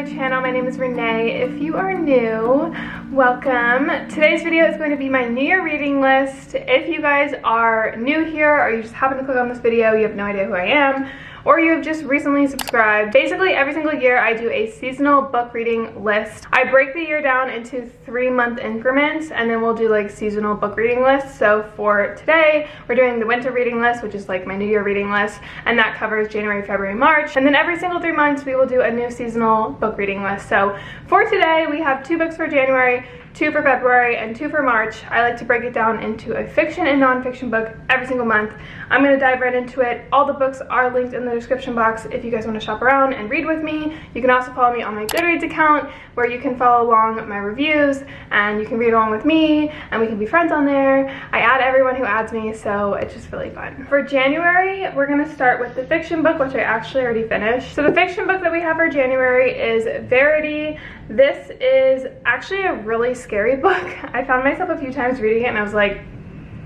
channel. My name is Renee. If you are new, welcome. Today's video is going to be my New Year reading list. If you guys are new here or you just happen to click on this video, you have no idea who I am, or you have just recently subscribed. Basically, every single year I do a seasonal book reading list. I break the year down into 3-month increments, and then we'll do like seasonal book reading lists. So for today, we're doing the winter reading list, which is like my New Year reading list, and that covers January, February, March. And then every single 3 months, we will do a new seasonal book reading list. So for today, we have 2 books for January, 2 for February, and 2 for March. I like to break it down into a fiction and non-fiction book every single month. I'm going to dive right into it. All the books are linked in the description box if you guys want to shop around and read with me. You can also follow me on my Goodreads account where you can follow along my reviews and you can read along with me and we can be friends on there. I add everyone who adds me, so it's just really fun. For January, we're going to start with the fiction book, which I actually already finished. So the fiction book that we have for January is Verity. This is actually a really scary book. I found myself a few times reading it and I was like,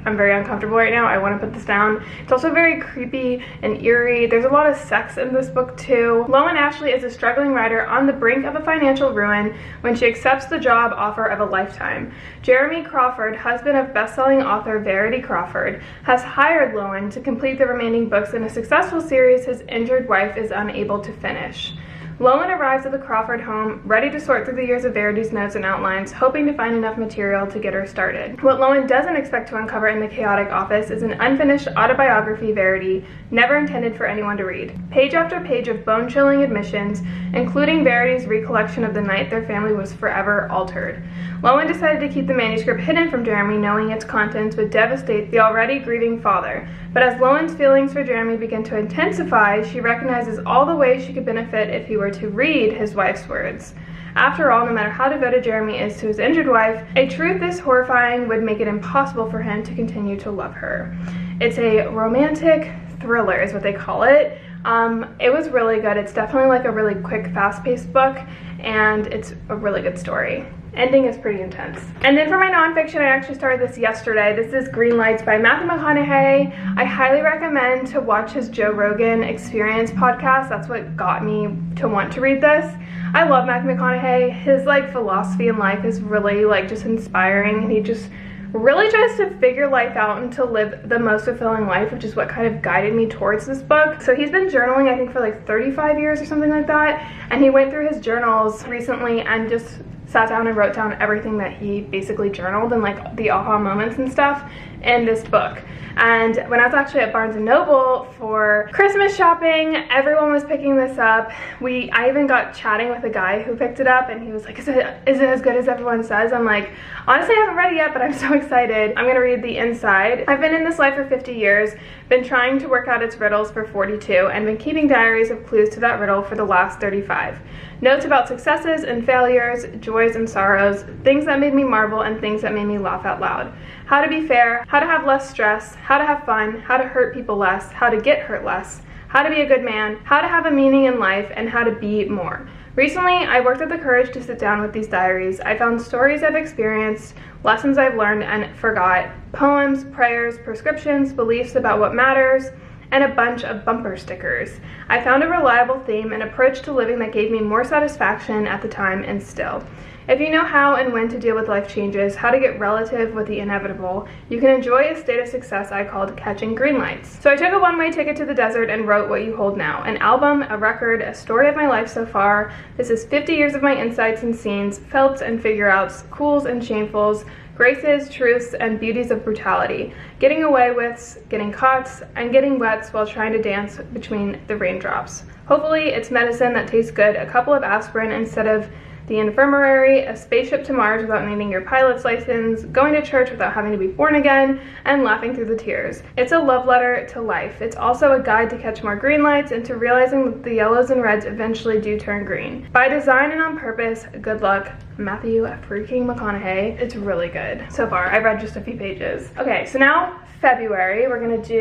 I'm very uncomfortable right now. I want to put this down. It's also very creepy and eerie. There's a lot of sex in this book too. Lowen Ashley is a struggling writer on the brink of a financial ruin when she accepts the job offer of a lifetime. Jeremy Crawford, husband of best-selling author Verity Crawford, has hired Lowen to complete the remaining books in a successful series his injured wife is unable to finish. Lowen arrives at the Crawford home, ready to sort through the years of Verity's notes and outlines, hoping to find enough material to get her started. What Lowen doesn't expect to uncover in the chaotic office is an unfinished autobiography Verity never intended for anyone to read. Page after page of bone-chilling admissions, including Verity's recollection of the night their family was forever altered. Lowen decided to keep the manuscript hidden from Jeremy, knowing its contents would devastate the already grieving father. But as Lowen's feelings for Jeremy begin to intensify, she recognizes all the ways she could benefit if he were to read his wife's words. After all, no matter how devoted Jeremy is to his injured wife, a truth this horrifying would make it impossible for him to continue to love her. It's a romantic thriller is what they call it. It was really good. It's definitely like a really quick, fast-paced book, and it's a really good story. Ending is pretty intense. And then for my nonfiction, I actually started this yesterday. This is Green Lights by Matthew McConaughey. I highly recommend to watch his Joe Rogan Experience podcast. That's what got me to want to read this. I love Matthew McConaughey. His like philosophy in life is really like just inspiring, and he just really tries to figure life out and to live the most fulfilling life, which is what kind of guided me towards this book. So he's been journaling, I think, for like 35 years or something like that, and he went through his journals recently and just sat down and wrote down everything that he basically journaled and like the aha moments and stuff in this book. And when I was actually at Barnes & Noble for Christmas shopping, everyone was picking this up. I even got chatting with a guy who picked it up, and he was like, is it as good as everyone says? I'm like, honestly, I haven't read it yet, but I'm so excited. I'm gonna read the inside. I've been in this life for 50 years, been trying to work out its riddles for 42, and been keeping diaries of clues to that riddle for the last 35. Notes about successes and failures, joys and sorrows, things that made me marvel and things that made me laugh out loud. How to be fair, how to have less stress, how to have fun, how to hurt people less, how to get hurt less, how to be a good man, how to have a meaning in life, and how to be more. Recently, I worked up the courage to sit down with these diaries. I found stories I've experienced, lessons I've learned and forgot, poems, prayers, prescriptions, beliefs about what matters, and a bunch of bumper stickers. I found a reliable theme and approach to living that gave me more satisfaction at the time and still. If you know how and when to deal with life changes, how to get relative with the inevitable, you can enjoy a state of success I called catching green lights. So I took a one-way ticket to the desert and wrote What You Hold Now, an album, a record, a story of my life so far. This is 50 years of my insights and scenes, felts and figure-outs, cools and shamefuls, graces, truths, and beauties of brutality, getting away withs, getting caughts, and getting wets while trying to dance between the raindrops. Hopefully it's medicine that tastes good, a couple of aspirin instead of the infirmary, a spaceship to Mars without needing your pilot's license, going to church without having to be born again, and laughing through the tears. It's a love letter to life. It's also a guide to catch more green lights and to realizing that the yellows and reds eventually do turn green. By design and on purpose, good luck, Matthew freaking McConaughey. It's really good. So far, I've read just a few pages. Okay, so now February, we're gonna do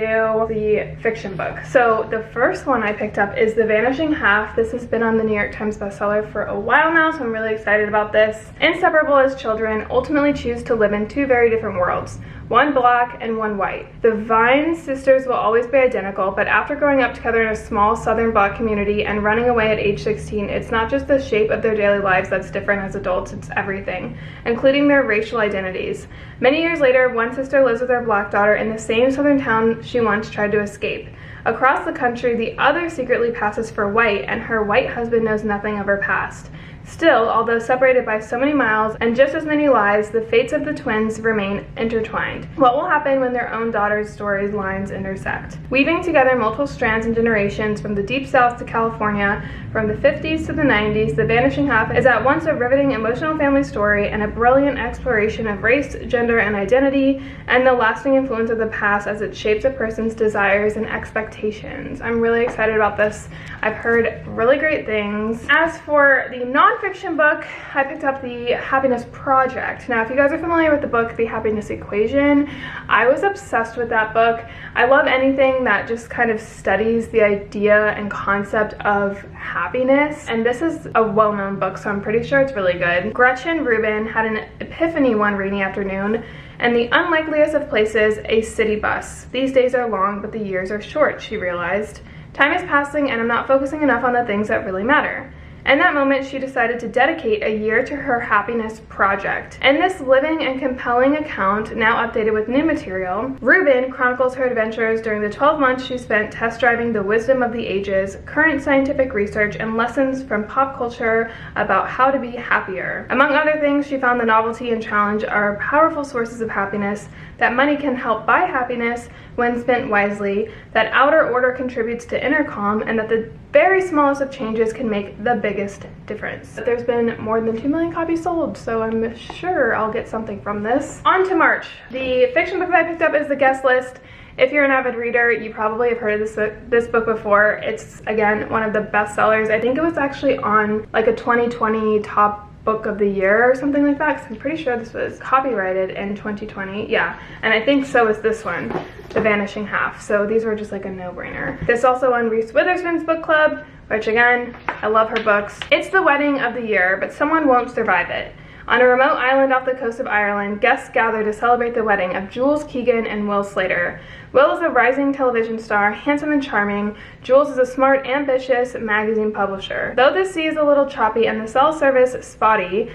the fiction book. So the first one I picked up is The Vanishing Half. This has been on the New York Times bestseller for a while now, so I'm really excited about this. Inseparable as children, ultimately choose to live in 2 very different worlds. one black and one white. The Vine sisters will always be identical, but after growing up together in a small southern black community and running away at age 16, it's not just the shape of their daily lives that's different as adults, it's everything, including their racial identities. Many years later, one sister lives with her black daughter in the same southern town she once tried to escape. Across the country, the other secretly passes for white, and her white husband knows nothing of her past. Still, although separated by so many miles and just as many lives, the fates of the twins remain intertwined. What will happen when their own daughter's storylines intersect? Weaving together multiple strands and generations from the deep south to California, from the 50s to the 90s, The Vanishing Half is at once a riveting emotional family story and a brilliant exploration of race, gender, and identity, and the lasting influence of the past as it shapes a person's desires and expectations. I'm really excited about this. I've heard really great things. As for the nonfiction book, I picked up The Happiness Project. Now, if you guys are familiar with the book, The Happiness Equation, I was obsessed with that book. I love anything that just kind of studies the idea and concept of happiness, and this is a well-known book, so I'm pretty sure it's really good. Gretchen Rubin had an epiphany one rainy afternoon. And the unlikeliest of places, a city bus. These days are long, but the years are short, she realized. Time is passing, and I'm not focusing enough on the things that really matter. In that moment, she decided to dedicate a year to her happiness project. In this living and compelling account, now updated with new material, Rubin chronicles her adventures during the 12 months she spent test driving the wisdom of the ages, current scientific research, and lessons from pop culture about how to be happier. Among other things, she found the novelty and challenge are powerful sources of happiness, that money can help buy happiness when spent wisely, that outer order contributes to inner calm, and that the very smallest of changes can make the biggest difference. There's been more than 2 million copies sold, so I'm sure I'll get something from this. On to March. The fiction book that I picked up is The Guest List. If you're an avid reader, you probably have heard of this book before. It's, again, one of the best sellers. I think it was actually on like a 2020 top book of the year or something like that, because I'm pretty sure this was copyrighted in 2020. Yeah, and I think so is this one, The Vanishing Half. So these were just like a no-brainer. This also won Reese Witherspoon's book club, which again, I love her books. It's the wedding of the year, but someone won't survive it. On a remote island off the coast of Ireland, guests gather to celebrate the wedding of Jules Keegan and Will Slater. Will is a rising television star, handsome and charming. Jules is a smart, ambitious magazine publisher. Though the sea is a little choppy and the cell service spotty,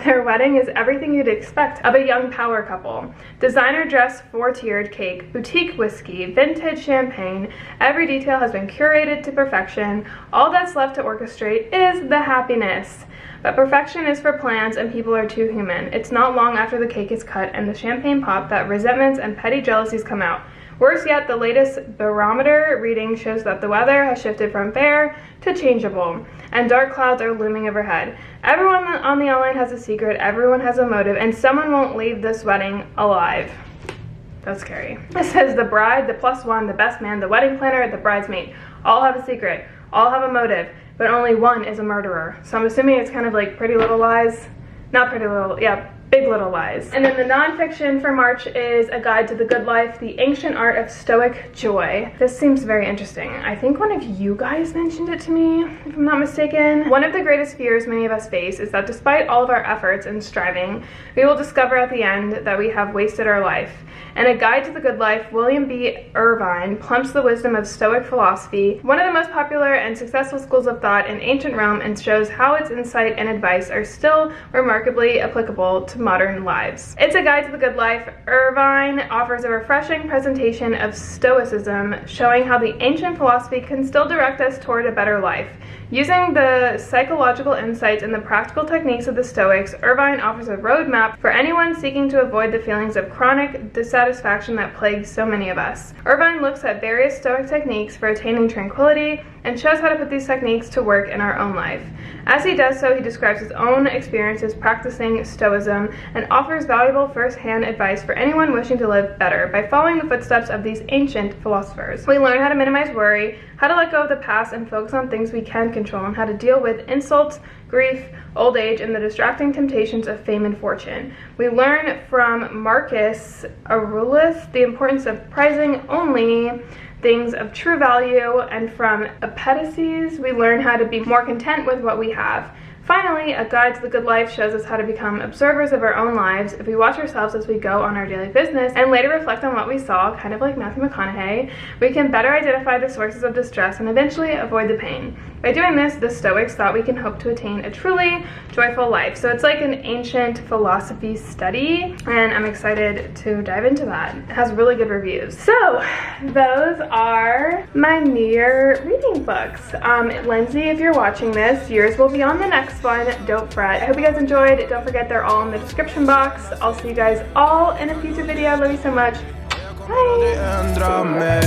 their wedding is everything you'd expect of a young power couple. Designer dress, 4-tiered cake, boutique whiskey, vintage champagne. Every detail has been curated to perfection. All that's left to orchestrate is the happiness. But perfection is for plans, and people are too human. It's not long after the cake is cut and the champagne pop that resentments and petty jealousies come out. Worse yet, the latest barometer reading shows that the weather has shifted from fair to changeable, and dark clouds are looming overhead. Everyone on the island has a secret, everyone has a motive, and someone won't leave this wedding alive. That's scary. It says the bride, the +1, the best man, the wedding planner, the bridesmaid, all have a secret, all have a motive, but only one is a murderer. So I'm assuming it's kind of like Pretty Little Lies. Not Pretty Little, yeah, Big Little Lies. And then the nonfiction for March is A Guide to the Good Life, The Ancient Art of Stoic Joy. This seems very interesting. I think one of you guys mentioned it to me, if I'm not mistaken. One of the greatest fears many of us face is that despite all of our efforts and striving, we will discover at the end that we have wasted our life. In A Guide to the Good Life, William B. Irvine plumps the wisdom of Stoic philosophy, one of the most popular and successful schools of thought in ancient Rome, and shows how its insight and advice are still remarkably applicable to modern lives. It's A Guide to the Good Life. Irvine offers a refreshing presentation of Stoicism, showing how the ancient philosophy can still direct us toward a better life. Using the psychological insights and the practical techniques of the Stoics, Irvine offers a roadmap for anyone seeking to avoid the feelings of chronic dissatisfaction that plagues so many of us. Irvine looks at various Stoic techniques for attaining tranquility and shows how to put these techniques to work in our own life. As he does so, he describes his own experiences practicing Stoicism and offers valuable first-hand advice for anyone wishing to live better by following the footsteps of these ancient philosophers. We learn how to minimize worry, how to let go of the past and focus on things we can control, and how to deal with insults, grief, old age, and the distracting temptations of fame and fortune. We learn from Marcus Aurelius the importance of prizing only things of true value, and from Epictetus we learn how to be more content with what we have. Finally, A Guide to the Good Life shows us how to become observers of our own lives if we watch ourselves as we go on our daily business and later reflect on what we saw, kind of like Matthew McConaughey. We can better identify the sources of distress and eventually avoid the pain. By doing this, the Stoics thought we can hope to attain a truly joyful life. So it's like an ancient philosophy study, and I'm excited to dive into that. It has really good reviews. So those are my New Year reading books. Lindsay, if you're watching this, yours will be on the next one. Don't fret. I hope you guys enjoyed. Don't forget they're all in the description box. I'll see you guys all in a future video. I love you so much. Bye.